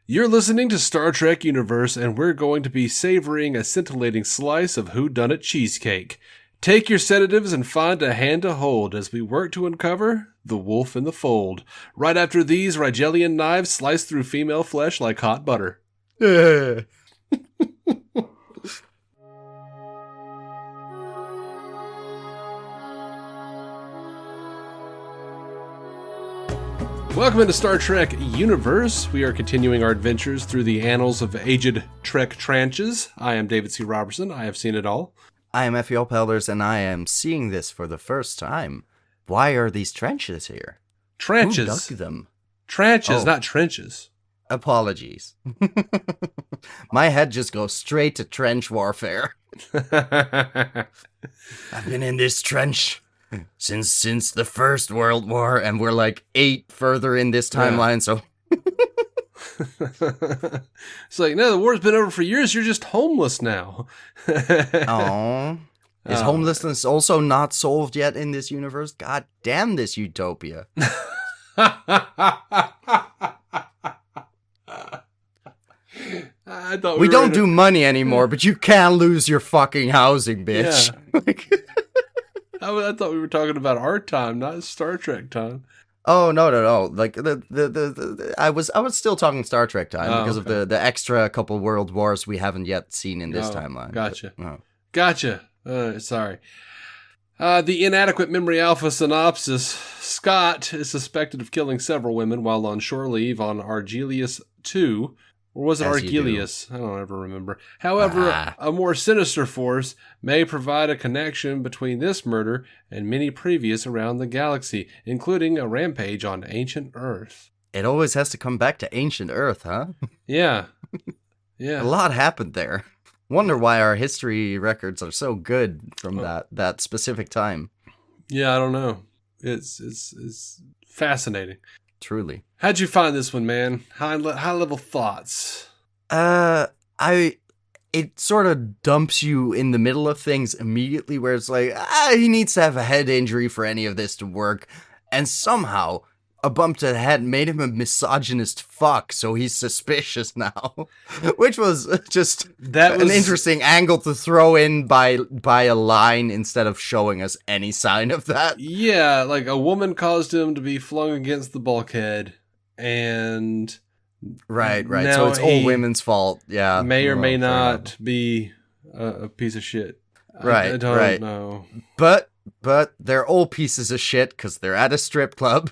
You're listening to Star Trek Universe, and we're going to be savoring a scintillating slice of who-dunnit cheesecake. Take your sedatives and find a hand to hold as we work to uncover the wolf in the fold. Right after these Rigelian knives slice through female flesh like hot butter. Welcome into Star Trek Universe. We are continuing our adventures through the annals of aged Trek trenches. I am David C. Robertson. I have seen it all. I am Effie, and I am seeing this for the first time. Why are these trenches here? Trenches? Who dug them? Trenches, not trenches. Apologies. My head just goes straight to trench warfare. I've been in this trench since the First World War, and we're like 8 further in this timeline, so... It's like, no, the war's been over for years, you're just homeless now. Oh, is homelessness also not solved yet in this universe? God damn this utopia. I thought we don't do money anymore, but you can lose your fucking housing, bitch. Yeah. I thought we were talking about our time, not Star Trek time. Oh, no. Like I was still talking Star Trek time because of the extra couple world wars we haven't yet seen in this timeline. Gotcha. But, Gotcha. Sorry. The inadequate memory alpha synopsis. Scott is suspected of killing several women while on shore leave on Argelius 2. Or was it Argelius? I don't ever remember. However, a more sinister force may provide a connection between this murder and many previous around the galaxy, including a rampage on ancient Earth. It always has to come back to ancient Earth, huh? Yeah. Yeah. A lot happened there. Wonder why our history records are so good from that specific time. Yeah, I don't know. It's fascinating. Truly. How'd you find this one, man? High level thoughts. It sort of dumps you in the middle of things immediately, where it's like, he needs to have a head injury for any of this to work, and somehow a bump to the head made him a misogynist fuck, so he's suspicious now, which was just an interesting angle to throw in by a line instead of showing us any sign of that. Yeah, like a woman caused him to be flung against the bulkhead, and... Right. So it's all women's fault, yeah. May or may not be a piece of shit. Right, I don't know. But they're all pieces of shit because they're at a strip club.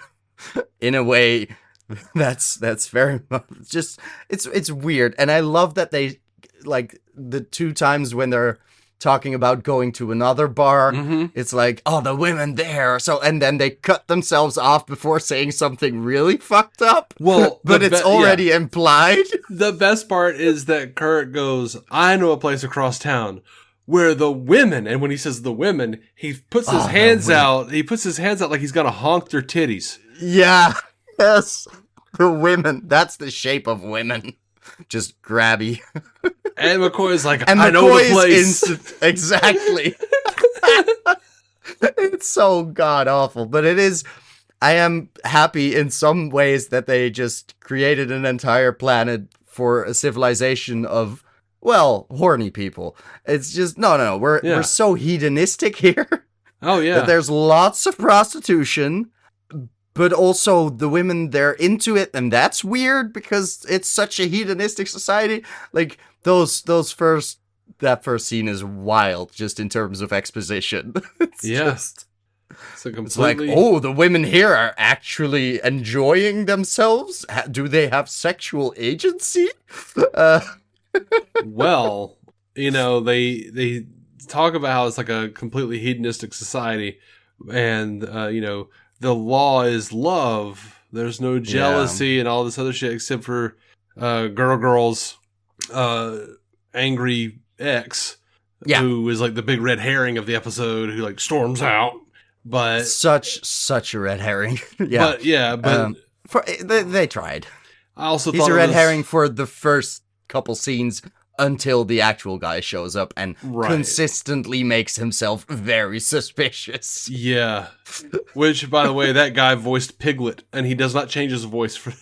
In a way, that's very much just it's weird, and I love that they like the 2 times when they're talking about going to another bar. Mm-hmm. It's like, oh, the women there, so and then they cut themselves off before saying something really fucked up. Well, but it's already implied. The best part is that Kurt goes, "I know a place across town where the women," and when he says the women, he puts his hands out. He puts his hands out like he's gonna honk their titties. Yeah, yes. The women. That's the shape of women. Just grabby. And McCoy's like, I know the place. Exactly. It's so god-awful. But it is... I am happy in some ways that they just created an entire planet for a civilization of, well, horny people. It's just... No. We're so hedonistic here. Oh, yeah. That there's lots of prostitution... But also the women, they're into it, and that's weird because it's such a hedonistic society. Like that first scene is wild, just in terms of exposition. It's like, oh, the women here are actually enjoying themselves. Do they have sexual agency? Well, they talk about how it's like a completely hedonistic society, and the law is love. There's no jealousy and all this other shit except for Girl's angry ex, who is like the big red herring of the episode, who like storms out. But such a red herring. Yeah, but they tried. I also he's thought a red herring for the first couple scenes. Until the actual guy shows up and consistently makes himself very suspicious. Yeah. Which, by the way, that guy voiced Piglet, and he does not change his voice for...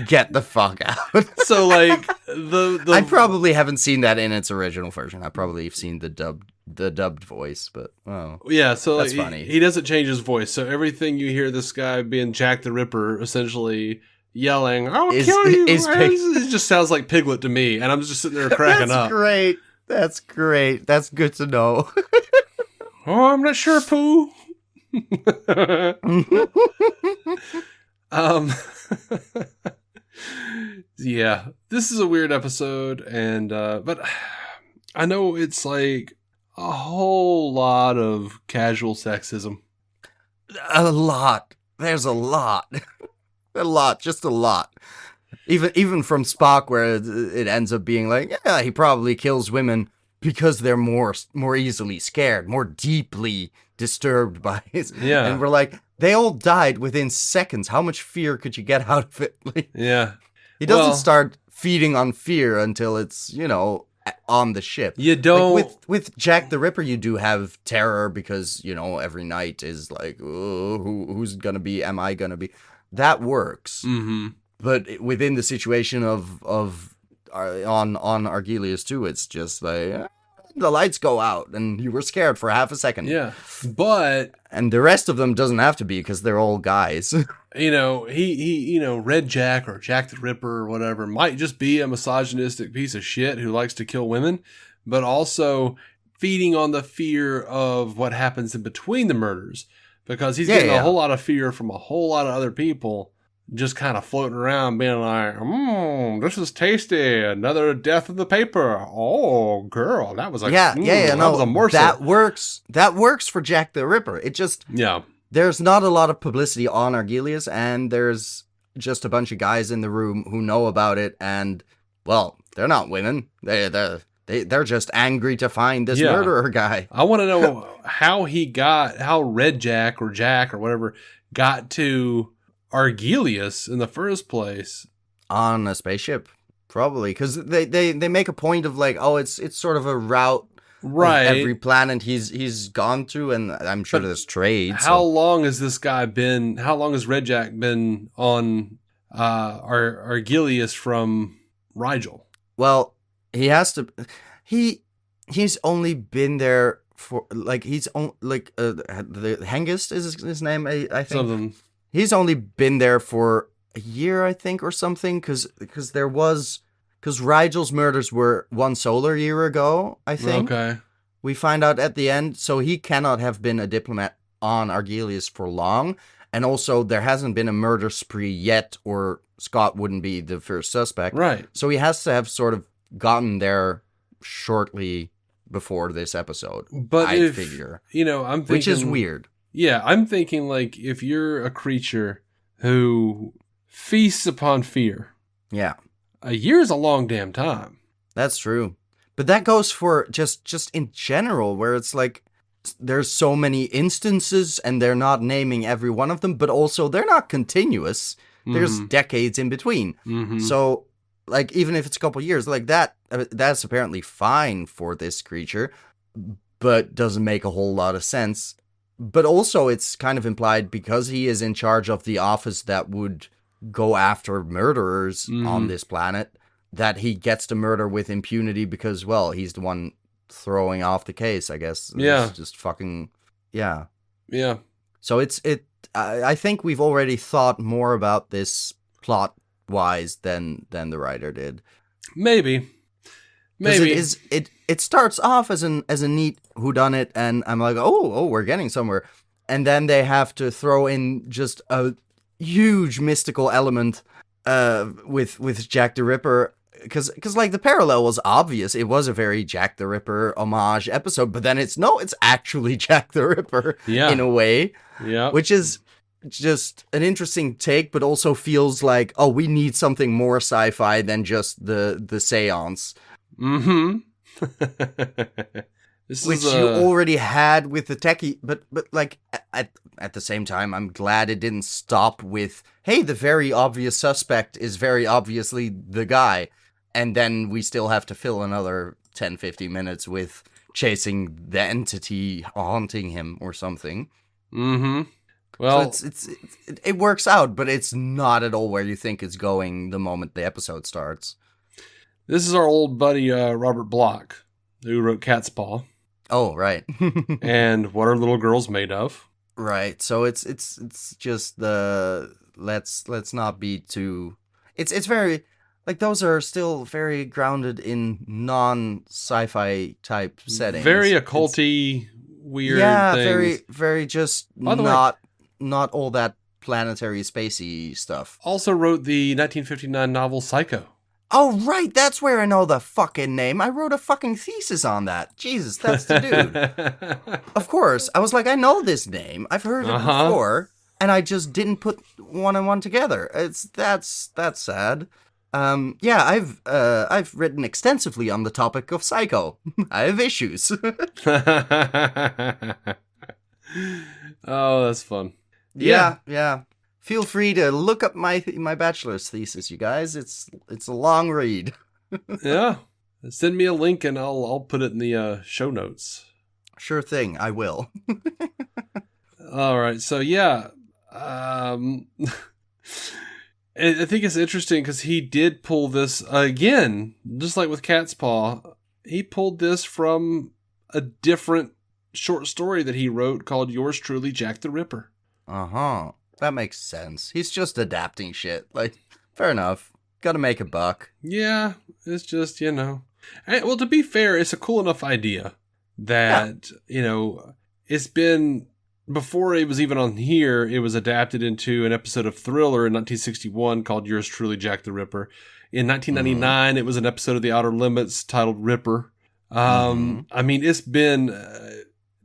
Get the fuck out. So like the I probably haven't seen that in its original version. I probably have seen the dubbed voice, but oh, yeah, so that's like, funny. he doesn't change his voice. So everything you hear this guy being Jack the Ripper essentially yelling, "I'll kill you!" It just sounds like Piglet to me, and I'm just sitting there cracking up. Great. That's great. That's good to know. Oh, I'm not sure, Pooh. um, yeah, this is a weird episode, and but I know it's like a whole lot of casual sexism. A lot. There's a lot. A lot. Just a lot. Even from Spock, where it ends up being like, yeah, he probably kills women because they're more easily scared, more deeply disturbed by it. Yeah. And we're like, they all died within seconds. How much fear could you get out of it? Like, yeah. He doesn't start feeding on fear until it's, on the ship. You don't... Like with Jack the Ripper, you do have terror because, every night is like, oh, who's gonna be? Am I gonna be? That works. Mm-hmm. But within the situation of on Argelius too, it's just like the lights go out and you were scared for half a second. Yeah, but and the rest of them doesn't have to be because they're all guys. He Redjac or Jack the Ripper or whatever might just be a misogynistic piece of shit who likes to kill women, but also feeding on the fear of what happens in between the murders because he's getting a whole lot of fear from a whole lot of other people. Just kind of floating around being like, this is tasty. Another death in the paper. Oh, girl, that was that was a morsel. That works for Jack the Ripper. It just... Yeah. There's not a lot of publicity on Argelius, and there's just a bunch of guys in the room who know about it, and, well, they're not women. They're just angry to find this murderer guy. I want to know how Redjac or Jack or whatever got to Argelius in the first place. On a spaceship, probably, because they make a point of like, oh, it's sort of a route, right? Every planet he's gone to, and I'm sure there's trade. How long has this guy been? How long has Redjac been on Argelius from Rigel? Well, he has to. He's only been there for like the Hengist is his name. I think. Something. He's only been there for a year, I think, or something, because Rigel's murders were one solar year ago, I think. Okay. We find out at the end, so he cannot have been a diplomat on Argelius for long, and also there hasn't been a murder spree yet, or Scott wouldn't be the first suspect. Right. So he has to have sort of gotten there shortly before this episode. But I figure. I'm thinking... Which is weird. Yeah, I'm thinking, like, if you're a creature who feasts upon fear, yeah, a year is a long damn time. That's true. But that goes for just in general, where it's like, there's so many instances, and they're not naming every one of them, but also they're not continuous. There's decades in between. Mm-hmm. So, like, even if it's a couple years, like that's apparently fine for this creature, but doesn't make a whole lot of sense. But also, it's kind of implied because he is in charge of the office that would go after murderers on this planet, that he gets to murder with impunity because, well, he's the one throwing off the case, I guess. Yeah. It's just fucking, yeah. Yeah. So I think we've already thought more about this plot-wise than the writer did. Maybe. It starts off as a neat whodunit, and I'm like, oh, we're getting somewhere, and then they have to throw in just a huge mystical element with Jack the Ripper, because like the parallel was obvious. It was a very Jack the Ripper homage episode, but then it's actually Jack the Ripper in a way, which is just an interesting take, but also feels like, oh, we need something more sci-fi than just the seance. Mm-hmm. Which you already had with the techie, but like at the same time, I'm glad it didn't stop with, hey, the very obvious suspect is very obviously the guy, and then we still have to fill another 10-15 minutes with chasing the entity haunting him or something. Mm-hmm. So Well, it works out, but it's not at all where you think it's going the moment the episode starts. this is our old buddy Robert Bloch, who wrote Cat's Paw, Oh, right. and What Are Little Girls Made Of? Right. So it's just the let's not be too. It's very like those are still very grounded in non sci-fi type settings. Very It's occulty, weird yeah, things. very just By the way, not all that planetary spacey stuff. also wrote the 1959 novel Psycho. Oh right, that's where I know the fucking name. I wrote a fucking thesis on that. Jesus, that's the dude. Of course. I was like, I know this name. I've heard it before, and I just didn't put one and one together. That's sad. Yeah, I've written extensively on the topic of Psycho. I have issues. Oh, that's fun. Yeah. Feel free to look up my bachelor's thesis, you guys. It's a long read. Yeah. Send me a link and I'll put it in the show notes. Sure thing, I will. All right. So yeah, I think it's interesting because he did pull this again, just like with Cat's Paw. He pulled this from a different short story that he wrote called Yours Truly, Jack the Ripper. Uh-huh. That makes sense. He's just adapting shit. Like, fair enough. Gotta make a buck. Yeah, it's just, well, to be fair, it's a cool enough idea that, it's been, before it was even on here, it was adapted into an episode of Thriller in 1961 called Yours Truly, Jack the Ripper. In 1999, It was an episode of The Outer Limits titled Ripper. I mean, it's been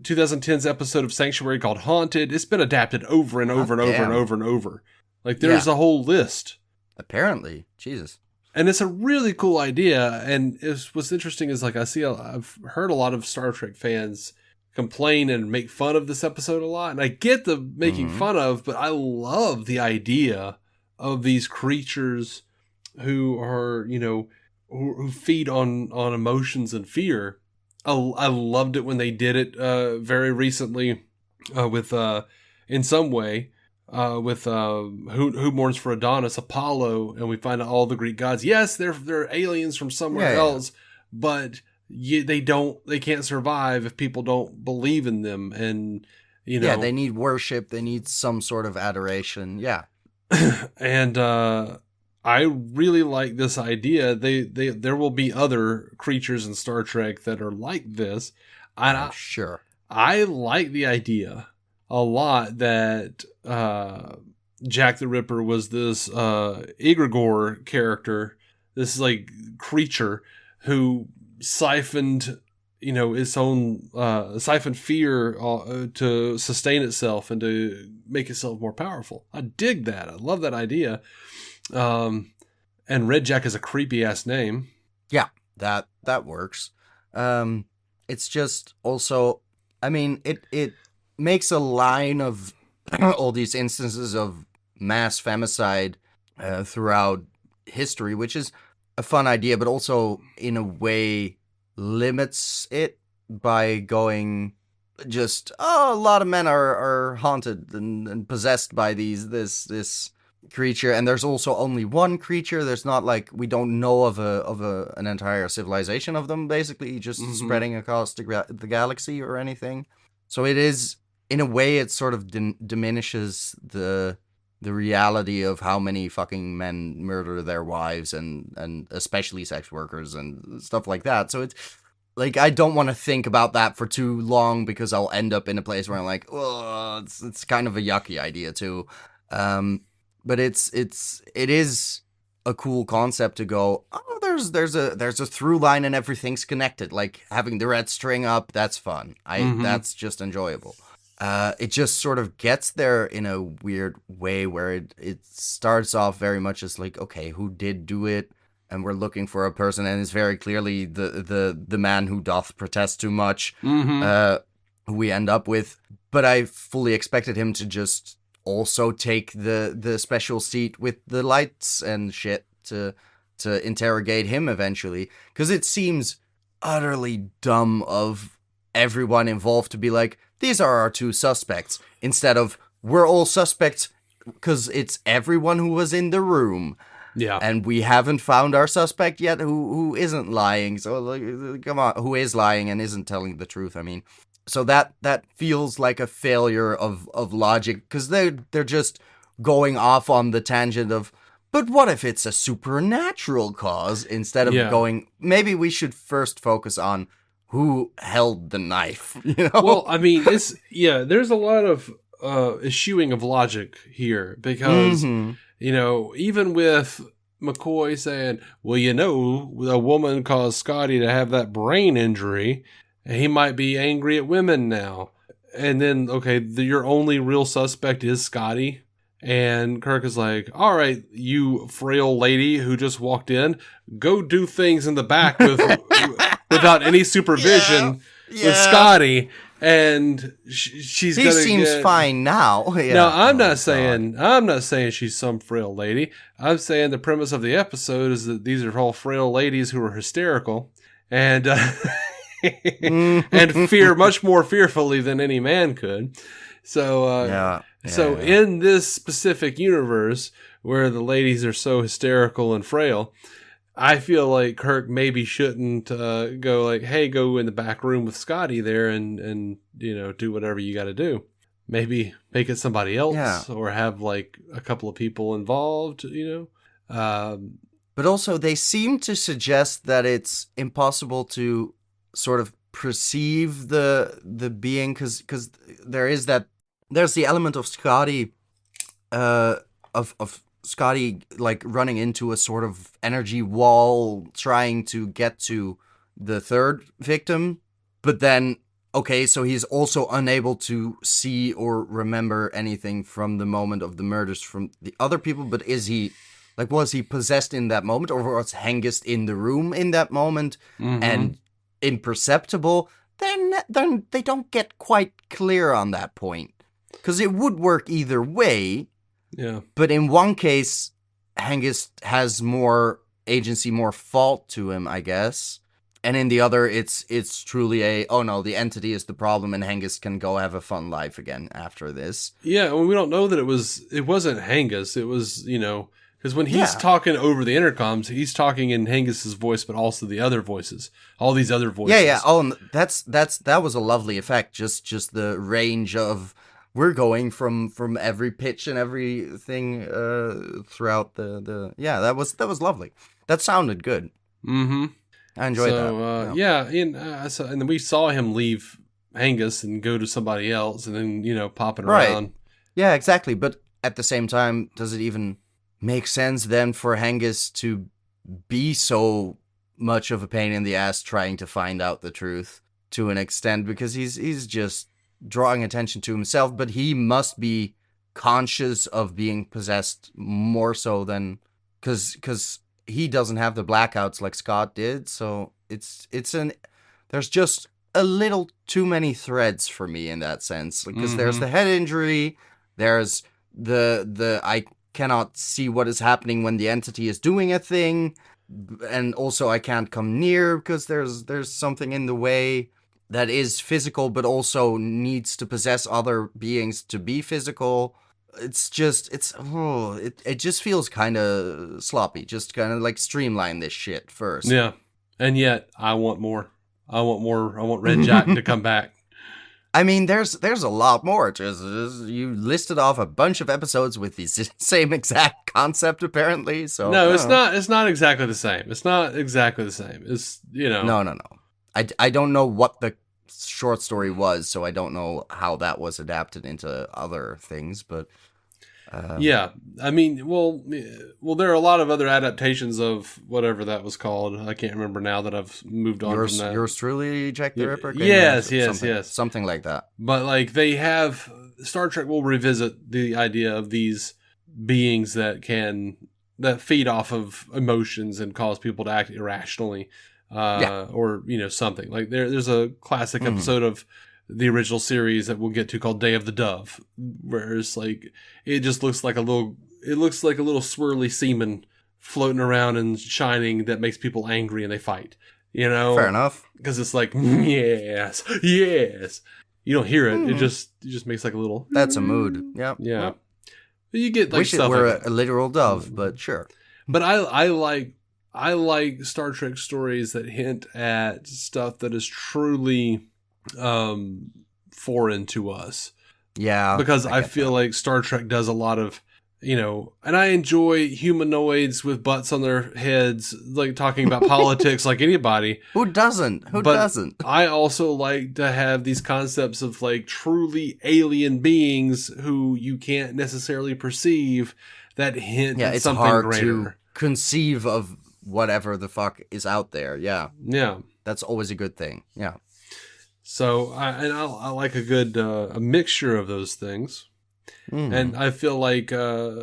2010's episode of Sanctuary called Haunted. It's been adapted over and over and over and over and over. Like, there's a whole list. Apparently. Jesus. And it's a really cool idea. And what's interesting is, like, I've heard a lot of Star Trek fans complain and make fun of this episode a lot. And I get the making fun of, but I love the idea of these creatures who are, who feed on emotions and fear. I loved it when they did it very recently with in some way with who mourns for Adonis, Apollo, and we find out all the Greek gods. Yes, they're aliens from somewhere else, but they can't survive if people don't believe in them, and they need worship, they need some sort of adoration. Yeah. And I really like this idea. There will be other creatures in Star Trek that are like this. And sure. I like the idea a lot that Jack the Ripper was this egregore character, this like creature who siphoned its own siphoned fear to sustain itself and to make itself more powerful. I dig that. I love that idea. And Redjac is a creepy ass name. Yeah, that works. It's just also, I mean, it makes a line of all these instances of mass femicide throughout history, which is a fun idea, but also in a way limits it by going just, a lot of men are haunted and possessed by this creature, and there's also only one creature. There's not like, we don't know of an entire civilization of them, basically just spreading across the galaxy or anything. So it is, in a way, it sort of diminishes the reality of how many fucking men murder their wives and especially sex workers and stuff like that. So it's like, I don't want to think about that for too long, because I'll end up in a place where I'm like, oh, it's kind of a yucky idea too. But it is a cool concept to go, oh, there's a through line and everything's connected. Like having the red string up, that's fun. That's just enjoyable. It just sort of gets there in a weird way where it starts off very much as like, okay, who did do it? And we're looking for a person, and it's very clearly the man who doth protest too much, who we end up with. But I fully expected him to just also take the special seat with the lights and shit to interrogate him eventually, because it seems utterly dumb of everyone involved to be like, these are our two suspects, instead of, we're all suspects because it's everyone who was in the room. Yeah. And we haven't found our suspect yet who isn't lying. So, like, come on, who is lying and isn't telling the truth, I mean. So that feels like a failure of logic, because they're just going off on the tangent of, but what if it's a supernatural cause, instead of going, maybe we should first focus on who held the knife, you know? Well, I mean, there's a lot of eschewing of logic here, because, you know, even with McCoy saying, well, you know, a woman caused Scotty to have that brain injury, and he might be angry at women now. And then, okay, your only real suspect is Scotty. And Kirk is like, all right, you frail lady who just walked in, go do things in the back without any supervision with Scotty. And she's he gonna seems fine now. No, I'm not saying she's some frail lady. I'm saying the premise of the episode is that these are all frail ladies who are hysterical and and fear much more fearfully than any man could. So in this specific universe where the ladies are so hysterical and frail, I feel like Kirk maybe shouldn't go like, hey, go in the back room with Scotty there and you know, do whatever you got to do. Maybe make it somebody else or have like a couple of people involved, you know. But also they seem to suggest that it's impossible to sort of perceive the being, because there's the element of Scotty of Scotty like running into a sort of energy wall trying to get to the third victim, but then so he's also unable to see or remember anything from the moment of the murders from the other people. But is he, like, was he possessed in that moment, or was Hengist in the room in that moment and imperceptible? Then they don't get quite clear on that point, because it would work either way. Yeah. But in one case, Hengist has more agency, more fault to him, I guess. And in the other, it's truly oh no, the entity is the problem, and Hengist can go have a fun life again after this. Yeah, well, we don't know that it wasn't Hengist. It was, you know, because when he's talking over the intercoms, he's talking in Hengist's voice, but also the other voices, all these other voices. Yeah. Oh, and that was a lovely effect. Just the range of, we're going from every pitch and everything throughout the that was lovely. That sounded good. Mm-hmm. I enjoyed that. And then we saw him leave Hengist and go to somebody else, and then, you know, popping around. Yeah, exactly. But at the same time, does it even make sense then for Hengist to be so much of a pain in the ass trying to find out the truth to an extent? Because he's just drawing attention to himself, but he must be conscious of being possessed more so than, because he doesn't have the blackouts like Scott did. So there's just a little too many threads for me in that sense, because there's the head injury, there's the I cannot see what is happening when the entity is doing a thing, and also I can't come near because there's something in the way that is physical, but also needs to possess other beings to be physical. It's just, it just feels kind of sloppy. Just kind of like streamline this shit first. Yeah. And yet I want more. I want Redjac to come back. I mean, there's a lot more. Just you listed off a bunch of episodes with the same exact concept, apparently. So no, it's not. It's not exactly the same. It's not exactly the same. It's, you know. No. I don't know what the short story was, so I don't know how that was adapted into other things. But yeah, I mean, well, there are a lot of other adaptations of whatever that was called. I can't remember now that I've moved on from that. Yours truly, Jack the Ripper? Yes. Something like that. But like they have, Star Trek will revisit the idea of these beings that feed off of emotions and cause people to act irrationally, or, you know, something like there's a classic episode of the original series that we'll get to called Day of the Dove, where it's like, it just looks like a little swirly semen floating around and shining that makes people angry and they fight, you know? Fair enough. Because it's like, yes. You don't hear it. It just makes like a little. That's a mood. Yep. Yeah. Yep. You get like Wish it stuff were like that. a literal dove, but sure. But I like Star Trek stories that hint at stuff that is truly foreign to us. Yeah. Because I feel like Star Trek does a lot of, and I enjoy humanoids with butts on their heads, like talking about politics like anybody. Who doesn't? Who doesn't? I also like to have these concepts of like truly alien beings who you can't necessarily perceive that hint at it's something hard greater. to conceive of whatever the fuck is out there. Yeah. Yeah. That's always a good thing. Yeah. So I like a good a mixture of those things. And I feel like once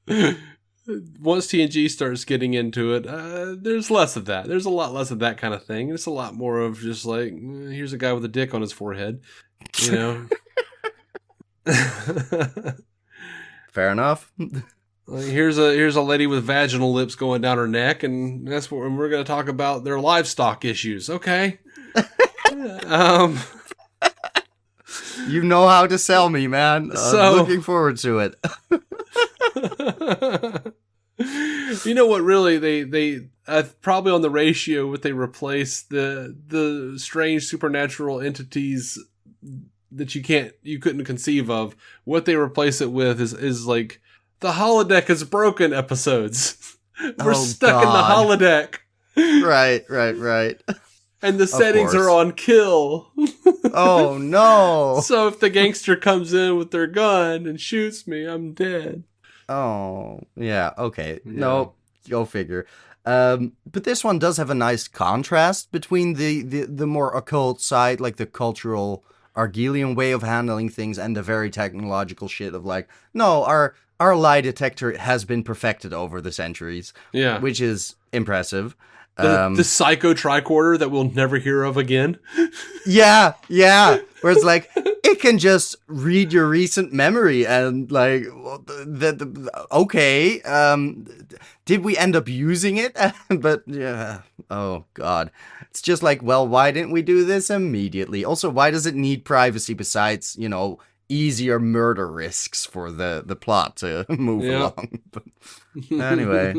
TNG starts getting into it, there's less of that. There's a lot less of that kind of thing. It's a lot more of just like, here's a guy with a dick on his forehead, Fair enough. Here's a lady with vaginal lips going down her neck, and that's what we're going to talk about their livestock issues. Okay. You know how to sell me, man. So, looking forward to it. You know what? Really, they probably on the ratio what they replace the strange supernatural entities that you couldn't conceive of. What they replace it with is like the holodeck is broken episodes. We're stuck in the holodeck. Right. And the settings are on kill. Oh, no. So if the gangster comes in with their gun and shoots me, I'm dead. Oh, yeah. Okay. Yeah. No, go figure. But this one does have a nice contrast between the more occult side, like the cultural Argelian way of handling things, and the very technological shit of like, no, our lie detector has been perfected over the centuries. Yeah. Which is impressive. The psycho tricorder that we'll never hear of again. Yeah. Where it's like, it can just read your recent memory and like, okay, did we end up using it? But yeah, oh God. It's just like, well, why didn't we do this immediately? Also, why does it need privacy besides, easier murder risks for the plot to move along? But anyway,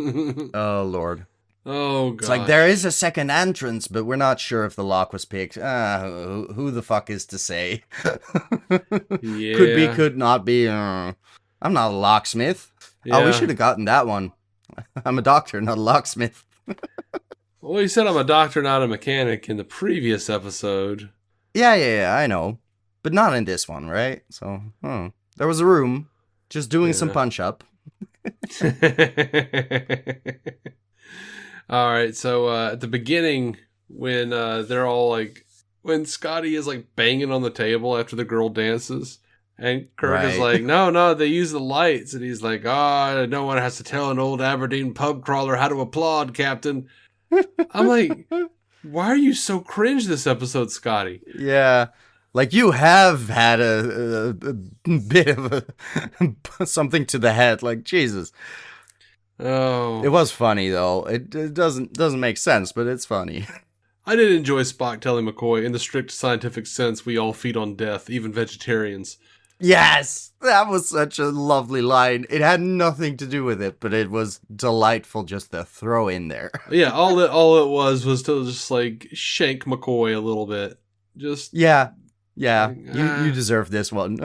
oh Lord. Oh, God. It's like, there is a second entrance, but we're not sure if the lock was picked. Who the fuck is to say? Yeah. Could be, could not be. I'm not a locksmith. Yeah. Oh, we should have gotten that one. I'm a doctor, not a locksmith. Well, you said I'm a doctor, not a mechanic in the previous episode. Yeah, I know. But not in this one, right? So, there was a room, just doing some punch-up. All right, so at the beginning, when they're all like, when Scotty is like banging on the table after the girl dances, and Kirk is like, no, they use the lights, and he's like, no one has to tell an old Aberdeen pub crawler how to applaud, Captain. I'm like, why are you so cringe this episode, Scotty? Yeah. Like, you have had a bit of something to the head. Like, Jesus. Oh, it was funny though. It doesn't make sense, but it's funny. I did enjoy Spock telling McCoy, in the strict scientific sense, we all feed on death, even vegetarians. Yes, that was such a lovely line. It had nothing to do with it, but it was delightful just to throw in there. Yeah, all it was to just like shank McCoy a little bit. Just yeah. You deserve this one.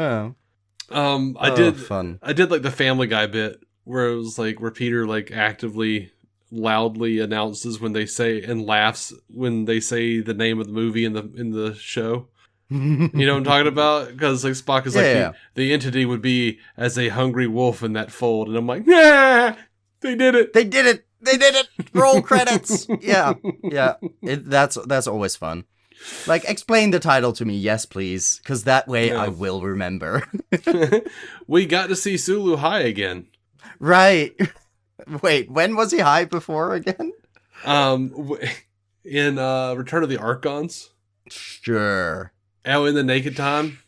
I did fun. I did like the Family Guy bit where it was like where Peter like actively loudly announces when they say and laughs when they say the name of the movie in the show. You know what I'm talking about? Because like Spock is the entity would be as a hungry wolf in that fold, and I'm like, yeah, they did it. Roll credits. Yeah. That's always fun. Like, explain the title to me, yes, please, because that way I will remember. We got to see Sulu high again. Right. Wait, when was he high before again? In Return of the Archons. Sure. Oh, in the Naked Time.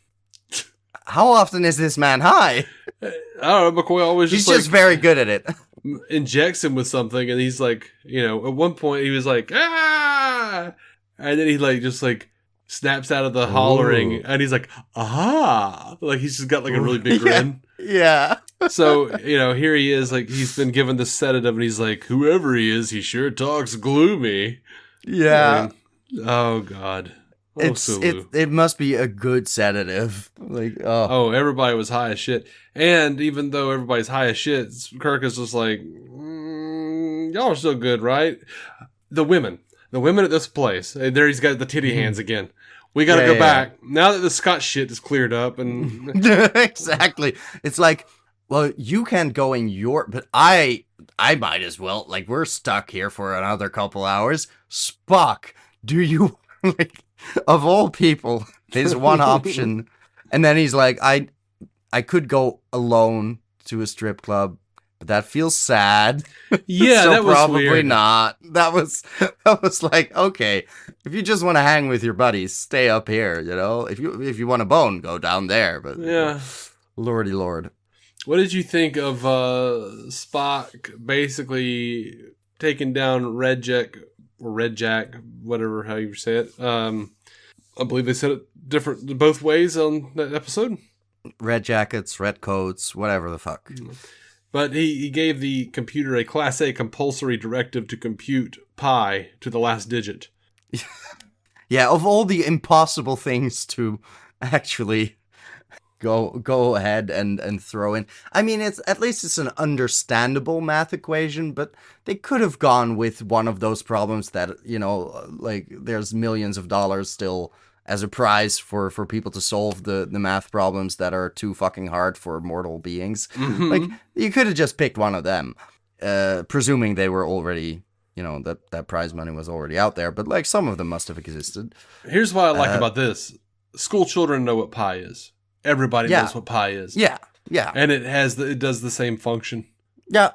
How often is this man high? I don't know. McCoy always he's just very good at it. Injects him with something, and he's like, at one point he was like, ah, and then he like just like snaps out of the hollering, Ooh. and he's like, aha! Like, he's just got like a really big grin. Yeah. So, here he is, like, he's been given the sedative, and he's like, whoever he is, he sure talks gloomy. Yeah. Oh, God. Oh, Sulu. It must be a good sedative. Like, Oh, everybody was high as shit. And even though everybody's high as shit, Kirk is just like, y'all are still good, right? The women at this place. There he's got the titty hands again. We got to go back. Now that the Scott shit is cleared up. And exactly. It's like, well, you can't go in your, but I might as well. Like, we're stuck here for another couple hours. Spock, do you, like, of all people, there's one option. And then he's like, I could go alone to a strip club, but that feels sad. Yeah, so that was probably weird. not. That was like, okay, if you just want to hang with your buddies, stay up here. If you want a bone, go down there. But Yeah, lordy lord. what did you think of Spock basically taking down Redjac, whatever how you say it? I believe they said it both ways on that episode. Red jackets, red coats, whatever the fuck. But he gave the computer a Class A compulsory directive to compute pi to the last digit. Yeah, of all the impossible things to actually go ahead and throw in. I mean, at least it's an understandable math equation, but they could have gone with one of those problems that, like there's millions of dollars still as a prize for people to solve the math problems that are too fucking hard for mortal beings. Mm-hmm. Like, you could have just picked one of them, presuming they were already, that prize money was already out there, but like some of them must have existed. Here's what I like about this. School children know what pi is. Everybody knows what pi is. Yeah. And it does the same function. Yeah.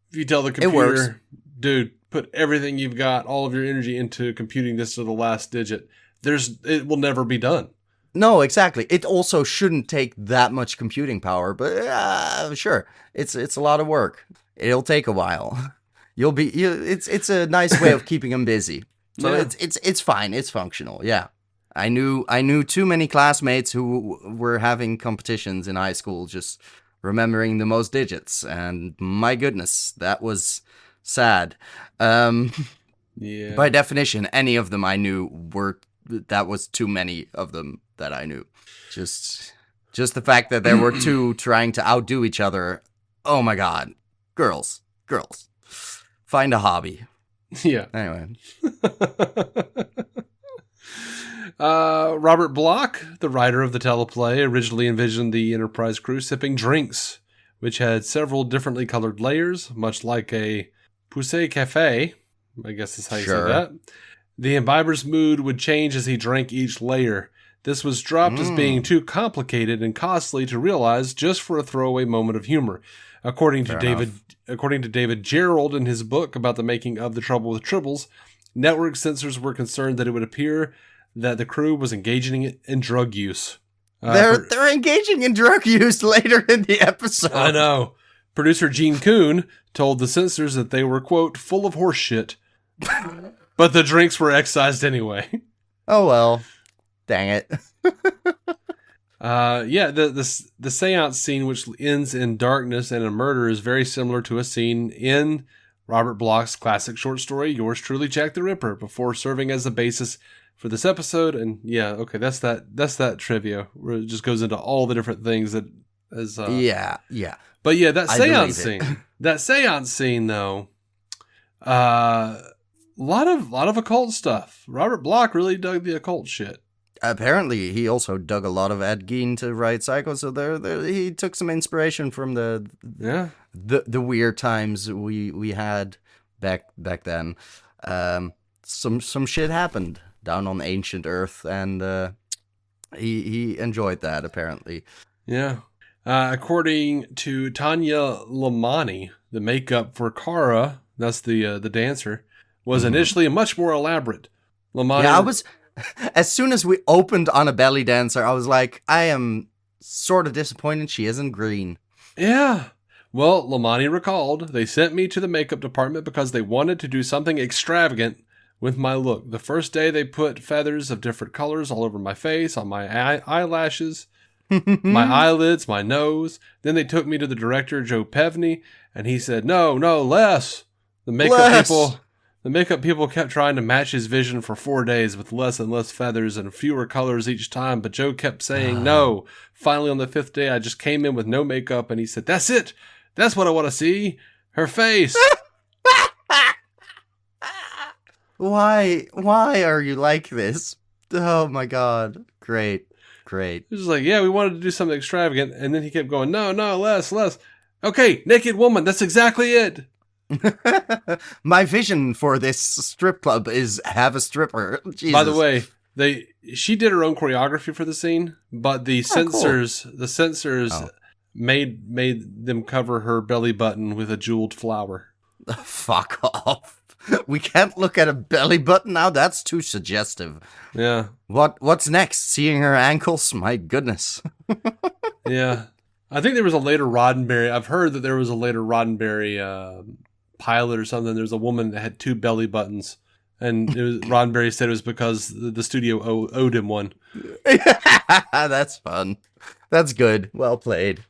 If you tell the computer, dude, put everything you've got, all of your energy into computing this to the last digit, it will never be done. No, exactly. It also shouldn't take that much computing power, but sure, it's a lot of work. It'll take a while. It's a nice way of keeping them busy. So Yeah. it's fine. It's functional. Yeah. I knew too many classmates who were having competitions in high school just remembering the most digits, and my goodness, that was sad. Yeah. By definition, any of them I knew that was too many of them that I knew. Just the fact that there were two trying to outdo each other. Oh my god. Girls. Find a hobby. Yeah. Anyway. Robert Bloch, the writer of the teleplay, originally envisioned the Enterprise crew sipping drinks, which had several differently colored layers, much like a poussé café. I guess is how you say that. The imbiber's mood would change as he drank each layer. This was dropped as being too complicated and costly to realize just for a throwaway moment of humor. According to David Gerald in his book about the making of The Trouble with Tribbles, network censors were concerned that it would appear that the crew was engaging in drug use. They're engaging in drug use later in the episode. I know. Producer Gene Kuhn told the censors that they were, quote, full of horse shit. But the drinks were excised anyway. Oh well. Dang it. The seance scene, which ends in darkness and a murder, is very similar to a scene in Robert Bloch's classic short story, Yours Truly, Jack the Ripper, before serving as the basis for this episode. And yeah, okay, that's that trivia where it just goes into all the different things that is yeah. But yeah, that seance scene though, lot of occult stuff. Robert Bloch really dug the occult shit. Apparently, he also dug a lot of Ed Gein to write Psycho, so there he took some inspiration from the weird times we had back then. Some shit happened down on ancient Earth, and he enjoyed that apparently. Yeah. According to Tanya Lamani, the makeup for Kara, that's the dancer, was initially much more elaborate. Lamani, yeah, I was. As soon as we opened on a belly dancer, I was like, I am sort of disappointed she isn't green. Yeah. Well, Lamani recalled, they sent me to the makeup department because they wanted to do something extravagant with my look. The first day they put feathers of different colors all over my face, on my eyelashes, my eyelids, my nose. Then they took me to the director, Joe Pevney, and he said, no, less. The makeup people kept trying to match his vision for 4 days with less and less feathers and fewer colors each time, but Joe kept saying no. Finally, on the 5th day, I just came in with no makeup, and he said, that's it. That's what I want to see. Her face. Why are you like this? Oh my God. Great. He was like, yeah, we wanted to do something extravagant. And then he kept going, no, less. Okay, naked woman. That's exactly it. My vision for this strip club is have a stripper. Jesus. By the way, she did her own choreography for the scene, but the censors made them cover her belly button with a jeweled flower. Fuck off. We can't look at a belly button now. That's too suggestive. Yeah. What's next? Seeing her ankles? My goodness. Yeah. I think there was a later Roddenberry. I've heard that there was a later Roddenberry pilot or something. There's a woman that had 2 belly buttons, and Roddenberry said it was because the studio owed him one. That's fun. That's good. Well played.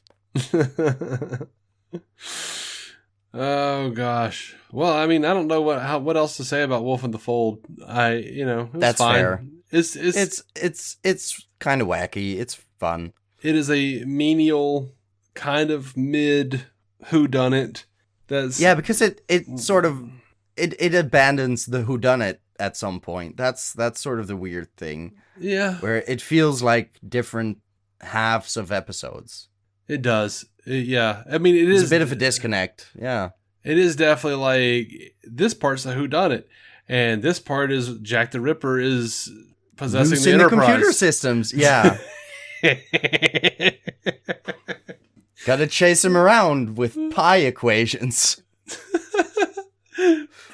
Oh gosh. Well, I mean, I don't know what else to say about Wolf in the Fold. It was That's fine. fair. It's kind of wacky. It's fun. It is a menial kind of mid who-dunnit. Because it sort of it abandons the who-dunnit at some point. That's sort of the weird thing. Yeah. Where it feels like different halves of episodes. It does. Yeah. I mean, it's a bit of a disconnect. Yeah. It is definitely like this part's a whodunit, and this part is Jack the Ripper is possessing the Enterprise. The computer systems. Yeah. Gotta chase him around with pi equations.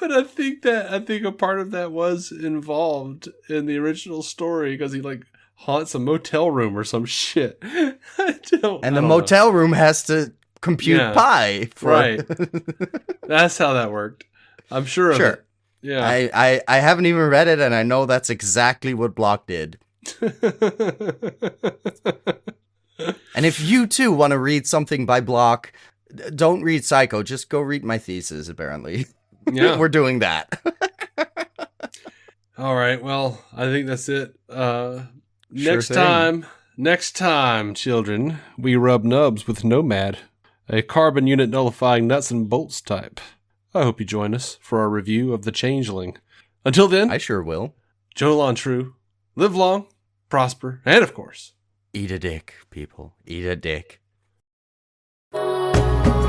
But I think a part of that was involved in the original story because he haunts a motel room or some shit. The motel room has to compute pi. Right. That's how that worked. I'm sure of it. Yeah. I haven't even read it, and I know that's exactly what Block did. And if you too want to read something by Block, don't read Psycho. Just go read my thesis, apparently. Yeah. We're doing that. All right. Well, I think that's it. Next time, children, we rub nubs with Nomad, a carbon unit nullifying nuts and bolts type. I hope you join us for our review of The Changeling. Until then, I sure will. Joe Lontrue, live long, prosper, and of course, eat a dick, people. Eat a dick.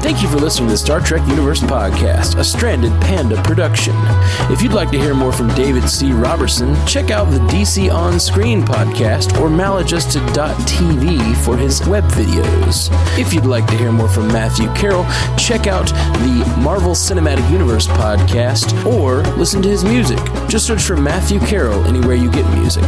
Thank you for listening to the Star Trek Universe Podcast, a Stranded Panda production. If you'd like to hear more from David C. Robertson, check out the DC On Screen podcast or maladjusted.tv for his web videos. If you'd like to hear more from Matthew Carroll, check out the Marvel Cinematic Universe podcast or listen to his music. Just search for Matthew Carroll anywhere you get music.